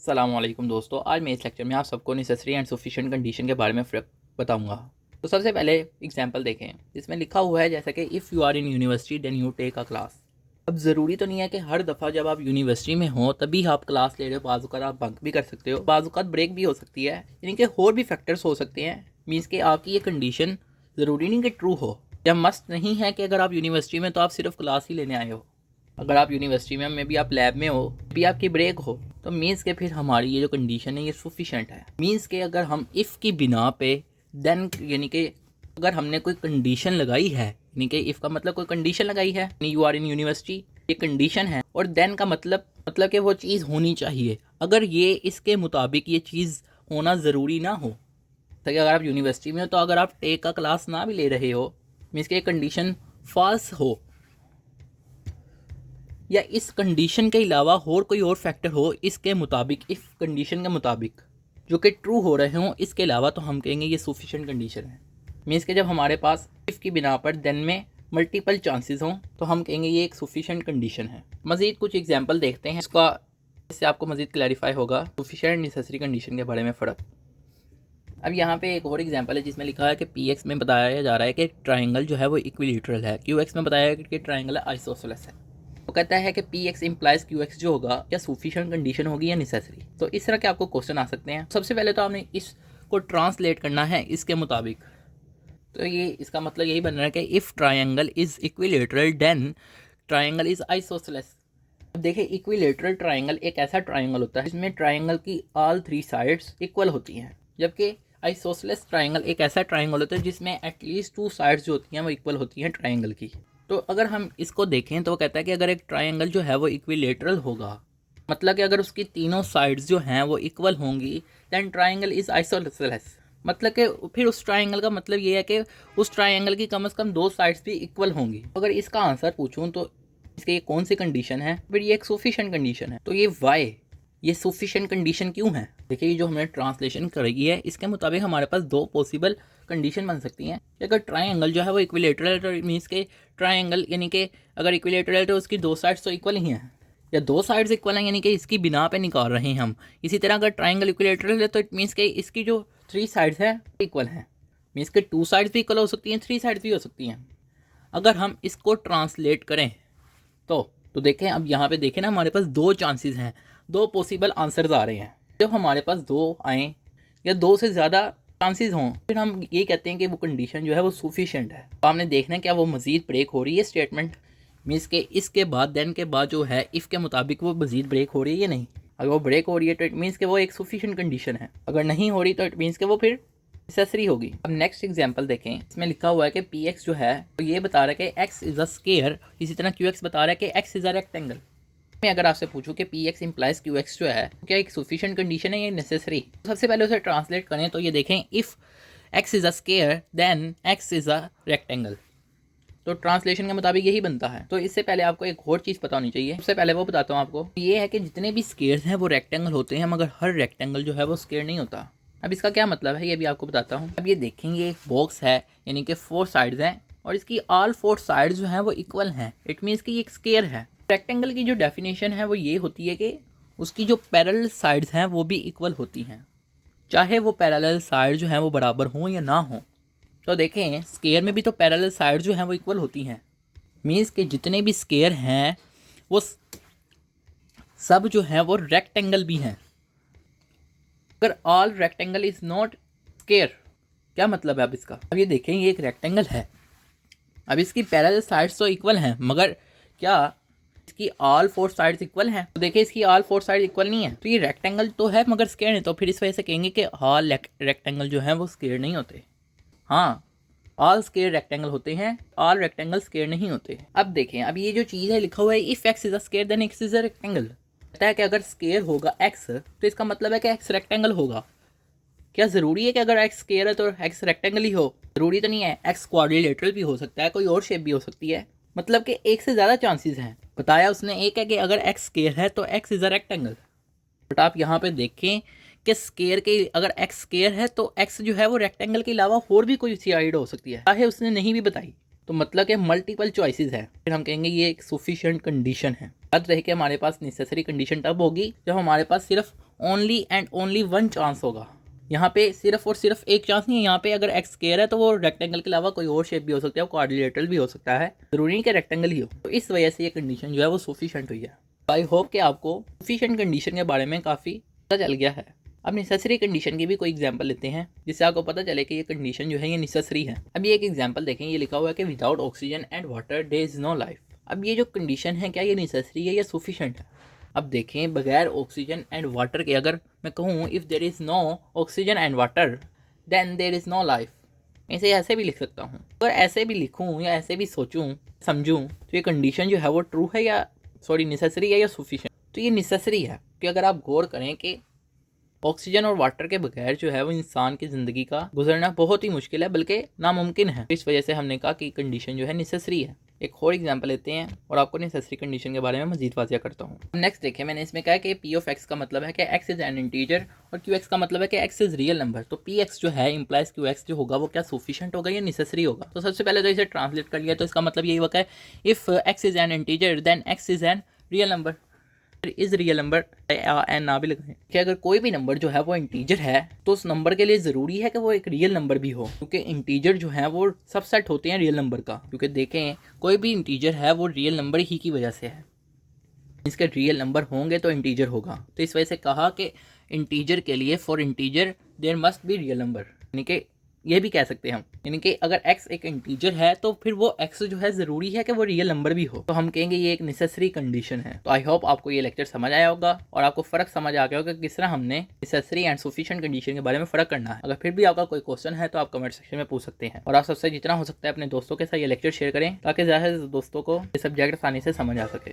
अस्सलामुअलैकुम दोस्तों, आज मैं इस लेक्चर में आप सबको नेसेसरी एंड सफिशिएंट कंडीशन के बारे में फ़र्क बताऊंगा। तो सबसे पहले एग्जांपल देखें, इसमें लिखा हुआ है जैसा कि if you are in university then you take a class. अब ज़रूरी तो नहीं है कि हर दफ़ा जब आप यूनिवर्सिटी में हो तभी आप क्लास ले रहे हो, बाज़ आप बंक भी कर सकते हो, बाज़ ब्रेक भी हो सकती है, यानी कि और भी फैक्टर्स हो सकते हैं। मीन्स कि आपकी ये कंडीशन ज़रूरी नहीं कि ट्रू हो, या मस्ट नहीं है कि अगर आप यूनिवर्सिटी में तो आप सिर्फ क्लास ही लेने आए हो। अगर आप यूनिवर्सिटी में भी आप लैब में हो, भी आपकी ब्रेक हो, तो मीन्स के फिर हमारी ये जो कंडीशन है ये सफिशेंट है। मीन्स के अगर हम इफ़ की बिना पे देन, यानी कि अगर हमने कोई कंडीशन लगाई है, यानी कि इफ़ का मतलब कोई कंडीशन लगाई है, यू आर इन यूनिवर्सिटी, ये कंडीशन है, और देन का मतलब कि वो चीज़ होनी चाहिए। अगर ये इसके मुताबिक ये चीज़ होना ज़रूरी ना हो, तो अगर आप यूनिवर्सिटी में हो तो अगर आप टेक का क्लास ना भी ले रहे हो, मीन्स के कंडीशन फॉल्स हो, या इस कंडीशन के अलावा और कोई और फैक्टर हो इसके मुताबिक, इफ़ कंडीशन के मुताबिक जो कि ट्रू हो रहे हों इसके अलावा, तो हम कहेंगे ये सफिशिएंट कंडीशन है। मीन्स के जब हमारे पास इफ़ की बिना पर देन में मल्टीपल चांसेस हों तो हम कहेंगे ये एक सफिशिएंट कंडीशन है। मज़ीद कुछ एग्जांपल देखते हैं इसका, इससे आपको मज़ीद क्लैरिफाई होगा सफिशिएंट नेसेसरी कंडीशन के बारे में फ़र्क। अब यहाँ पे एक और एग्जांपल है जिसमें लिखा है कि पी एक्स में बताया जा रहा है कि ट्राइंगल जो है वो इक्विलेटरल है, क्यू एक्स में बताया है कि ट्राइंगल आइसोसेलेस है। वो कहता है कि P x implies Q x जो होगा या सफिशिएंट कंडीशन होगी या नेसेसरी। तो इस तरह के आपको क्वेश्चन आ सकते हैं। सबसे पहले तो आपने इसको ट्रांसलेट करना है इसके मुताबिक। तो ये इसका मतलब यही बन रहा है कि if triangle is equilateral then triangle is isosceles. अब देखिए, इक्विलेटरल ट्राइंगल एक ऐसा ट्राइंगल होता है जिसमें ट्राइंगल की ऑल थ्री साइड्स इक्वल होती हैं, जबकि आइसोसेलेस ट्राइंगल एक ऐसा ट्राइंगल होता है जिसमें एटलीस्ट टू साइड्स जो होती हैं वो इक्वल होती हैं ट्राइंगल की। तो अगर हम इसको देखें तो वो कहता है कि अगर एक ट्राइंगल जो है वो इक्विलेटरल होगा, मतलब कि अगर उसकी तीनों साइड्स जो हैं वो इक्वल होंगी, दैन ट्राइंगल इज आइसोसेलेस। मतलब कि फिर उस ट्राइंगल का मतलब ये है कि उस ट्राइंगल की कम से कम दो साइड्स भी इक्वल होंगी। अगर इसका आंसर पूछूं तो इसके ये कौन सी कंडीशन है, फिर ये एक सफिशिएंट कंडीशन है। तो ये वाई, ये सफिशिएंट कंडीशन क्यों है? देखिए, जो हमने ट्रांसलेशन करी है इसके मुताबिक हमारे पास दो पॉसिबल कंडीशन बन सकती हैं। अगर ट्राइंगल जो है वो इक्विलेटरल है तो मीन्स के ट्राइंगल, यानी कि अगर इक्विलेटरल है तो उसकी दो साइड्स तो इक्वल ही हैं, या दो साइड्स इक्वल हैं, यानी कि इसकी बिना पे निकाल रहे हैं हम। इसी तरह अगर ट्राइंगल इक्विलेटरल है तो इट मीन्स के इसकी जो थ्री साइड्स हैं इक्वल हैं। मीन्स के टू साइड्स भी इक्वल हो सकती हैं, थ्री साइड्स भी हो सकती हैं। अगर हम इसको ट्रांसलेट करें तो देखें, अब यहाँ पे देखें ना, हमारे पास दो चांसेस हैं, दो पॉसिबल आंसर्स आ रहे हैं। जब हमारे पास दो आएँ या दो से ज़्यादा चांसेस हों, फिर हम ये कहते हैं कि वो कंडीशन जो है वो सफिशिएंट है। तो आपने देखना है क्या वो मज़ीद ब्रेक हो रही है स्टेटमेंट, मीन्स के इसके बाद देन के बाद जो है इफ़ के मुताबिक वो मज़ीद ब्रेक हो रही है या नहीं। अगर वो ब्रेक हो रही है तो इट मीन्स के वो एक सफिशिएंट कंडीशन है, अगर नहीं हो रही तो इट मीन्स के वो फिर नेसेसरी होगी। अब नेक्स्ट एग्जांपल देखें, इसमें लिखा हुआ है कि पी एक्स जो है तो ये बता रहा है कि एक्स इज़ अ स्केयर, इसी तरह क्यू एक्स बता रहा है कि एक्स इज़ अ रेक्टेंगल। मैं अगर आपसे पूछूं कि P x implies Q x जो है क्या एक सफिशिएंट कंडीशन है या नेसेसरी, तो सबसे पहले उसे ट्रांसलेट करें तो ये देखें, if X is a square then X is a rectangle. तो ट्रांसलेशन के मुताबिक यही बनता है। तो इससे पहले आपको एक और चीज़ पता होनी चाहिए। सबसे पहले वो बताता हूँ आपको, ये है कि जितने भी स्केयर्स हैं वो रेक्टेंगल होते हैं, मगर हर रेक्टेंगल जो है वो स्केयर नहीं होता। अब इसका क्या मतलब है ये भी आपको बताता हूँ। अब ये देखेंगे, एक बॉक्स है, यानी कि फोर साइड्स हैं, और इसकी ऑल फोर साइड्स जो हैं वो इक्वल हैं, इट मीन्स कि ये एक स्केयर है। रेक्टेंगल की जो डेफिनेशन है वो ये होती है कि उसकी जो पैरेलल साइड्स हैं वो भी इक्वल होती हैं, चाहे वो पैरेलल साइड जो हैं वो बराबर हों या ना हों। तो देखें, स्केयर में भी तो पैरेलल साइड जो हैं वो इक्वल होती हैं। मीन्स के जितने भी स्केयर हैं वो सब जो हैं वो रेक्टेंगल भी हैं। अगर all rectangle is not square, क्या मतलब है अब इसका? अब ये देखें, ये एक रेक्टेंगल है, अब इसकी पैरेलल साइड्स तो इक्वल हैं, मगर क्या इसकी ऑल फोर साइड्स इक्वल हैं? तो देखिए, इसकी ऑल फोर साइड इक्वल नहीं है, तो ये रेक्टेंगल तो है मगर स्केयर नहीं। तो फिर इस वजह से कहेंगे कि ऑल रेक्टेंगल जो है वो स्केयर नहीं होते। हाँ, ऑल स्केयर रेक्टेंगल होते हैं, ऑल रेक्टेंगल स्केयर नहीं होते। अब देखें, अब ये जो चीज़ है लिखा हुआ है if X is a square then X is a rectangle. कहता है कि अगर स्केयर होगा एक्स तो इसका मतलब है कि एक्स रेक्टेंगल होगा। क्या ज़रूरी है कि अगर एक्स स्केयर है तो एक्स रेक्टेंगल ही हो? ज़रूरी तो नहीं है, एक्स क्वाड्रिलेटरल भी हो सकता है, कोई और शेप भी हो सकती है। मतलब कि एक से ज़्यादा चांसेस हैं। बताया उसने एक है कि अगर एक्स स्केयर है तो x is a rectangle. But आप यहाँ पे देखें कि स्केयर के, अगर एक्स स्केयर है तो एक्स जो है वो रेक्टेंगल के अलावा और भी कोई साइड हो सकती है, चाहे उसने नहीं भी बताई। तो मतलब कि मल्टीपल चॉइसेस है, फिर हम कहेंगे ये एक सफिशिएंट कंडीशन है। याद रहे कि हमारे पास नेसेसरी कंडीशन तब होगी जब हमारे पास सिर्फ only and only one chance होगा। यहाँ पे सिर्फ और सिर्फ एक चांस नहीं है, यहाँ पे अगर एक्स स्क्वायर है तो वो रेक्टेंगल के अलावा कोई और शेप भी हो सकता है, वो क्वाड्रिलेटरल भी हो सकता है, जरूरी नहीं कि रेक्टेंगल ही हो। तो इस वजह से ये कंडीशन जो है वो सफिशिएंट हुई है। आई होप कि आपको सफिशिएंट कंडीशन के बारे में काफ़ी पता चल गया है। अब नेसेसरी कंडीशन की भी कोई एग्जांपल लेते हैं जिससे आपको पता चले कि ये कंडीशन जो है ये नेसेसरी है। अब ये एक एग्जांपल देखें, ये लिखा हुआ है कि without oxygen and water there is no life. अब ये जो कंडीशन है क्या ये नेसेसरी है या सफिशिएंट है? अब देखें, बगैर ऑक्सीजन एंड वाटर के अगर मैं कहूँ if there is no oxygen and water then there is no life, मैं इसे ऐसे भी लिख सकता हूँ। अगर ऐसे भी लिखूँ या ऐसे भी सोचूँ समझूँ तो ये कंडीशन जो है वो ट्रू है या नेसेसरी है या सफिशिएंट? तो ये नेसेसरी है, कि अगर आप गौर करें कि ऑक्सीजन और वाटर के बगैर जो है वो इंसान की ज़िंदगी का गुजरना बहुत ही मुश्किल है, बल्कि नामुमकिन है। इस वजह से हमने कहा कि कंडीशन जो है नेसेसरी है। एक और एग्जांपल लेते हैं और आपको नेसेसरी कंडीशन के बारे में मजीद वाज़िया करता हूँ। नेक्स्ट देखिए, मैंने इसमें कहा कि पी ऑफ एक्स का मतलब है कि एक्स इज एन इंटीजर और क्यू एक्स का मतलब है कि एक्स इज रियल नंबर। तो पी एक्स जो है इंप्लाइज क्यू एक्स जो होगा वो क्या सफिशिएंट होगा या नेसेसरी होगा? तो सबसे पहले तो इसे ट्रांसलेट कर लिया, तो इसका मतलब यही होगा if X is an integer then X is an real number. Is real number an ना भी लगाएं कि अगर कोई भी नंबर जो है वो इंटीजर है तो उस नंबर के लिए ज़रूरी है कि वो एक रियल नंबर भी हो, क्योंकि इंटीजर जो है वो सबसेट होते हैं रियल नंबर का। क्योंकि देखें, कोई भी इंटीजर है वो रियल नंबर ही की वजह से है, इसके रियल नंबर होंगे तो इंटीजर होगा। तो इस वजह से कहा कि इंटीजर के लिए for integer there must be real number, यानी कि ये भी कह सकते हैं हम, यानी कि अगर x एक इंटीजर है तो फिर वो x जो है ज़रूरी है कि वो रियल नंबर भी हो, तो हम कहेंगे ये एक नेसेसरी कंडीशन है। तो आई होप आपको ये लेक्चर समझ आया होगा और आपको फ़र्क समझ आ गया होगा कि किस तरह हमने नेसेसरी एंड सफिशिएंट कंडीशन के बारे में फ़र्क करना है। अगर फिर भी आपका कोई क्वेश्चन है तो आप कमेंट सेक्शन में पूछ सकते हैं, और आप सबसे जितना हो सकता है अपने दोस्तों के साथ ये लेक्चर शेयर करें ताकि ज़्यादा से दोस्तों को ये सब्जेक्ट आसानी से समझ आ सके।